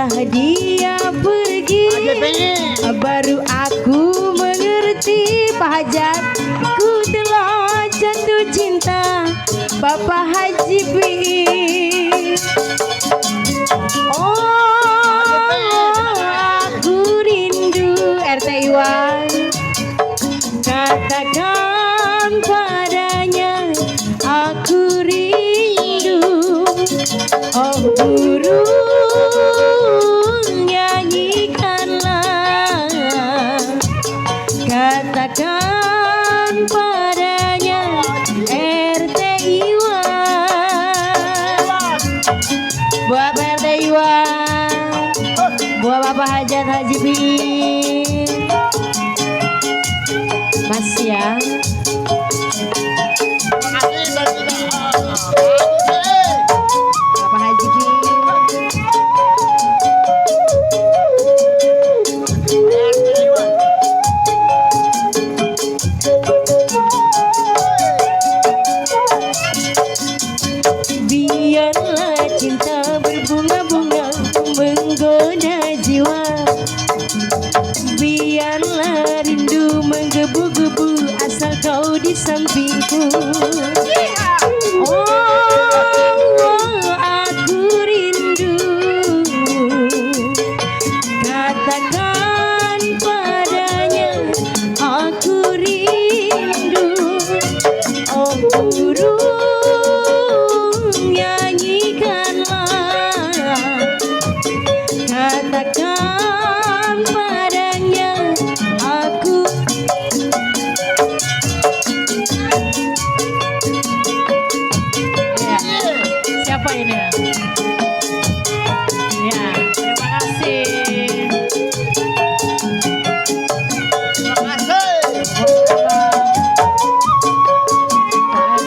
Setelah dia pergi, baru aku mengerti Pak Hajat, ku telah jatuh cinta Bapak Haji B. Oh, aku rindu RT Iwan. Katakan padanya aku rindu. Oh burung nyanyikanlah, katakan padanya RT Iwan. Buat RT Iwan, buat Bapak Hajat Haji B. Mas ya. Bapak Haji B. Biarlah cinta berbunga-bunga menggoda jiwa, biarlah rindu menggebu-gebu asal kau di sampingku. Oh, aku rindu, katakan padanya aku rindu. Oh burung nyanyikanlah, katakan padanya aku. Ya, siapa ini? Ya, terima kasih.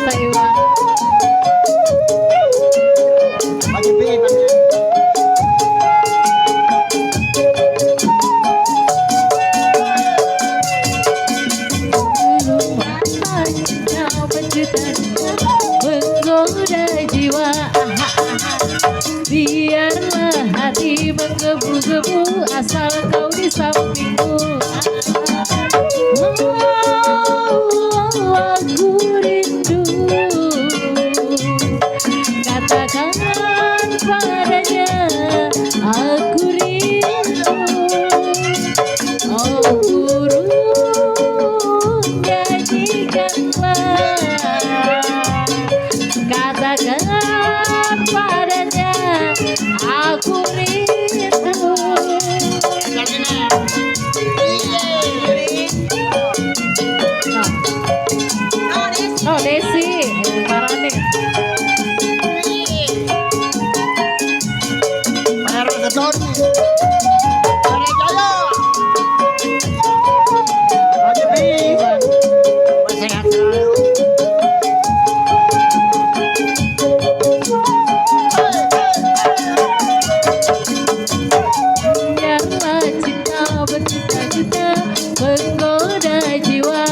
Pak Iwan. Menggoda jiwa, biarlah hati menggebu-gebu asal kau di sampingku. Aku rindu, katakan padanya aku rindu. Oh burung nyanyikanlah, katakan padanya aku rindu. Oh Desi, parah nih. Biarlah cinta berjuta-juta menggoda jiwa,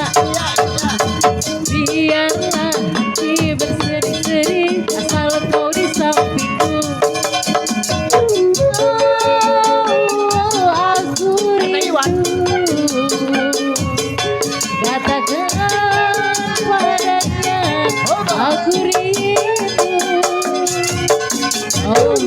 biarlah hati berseri-seri asal kau di sampingku. Oh, aku rindu, katakan padanya aku rindu. Oh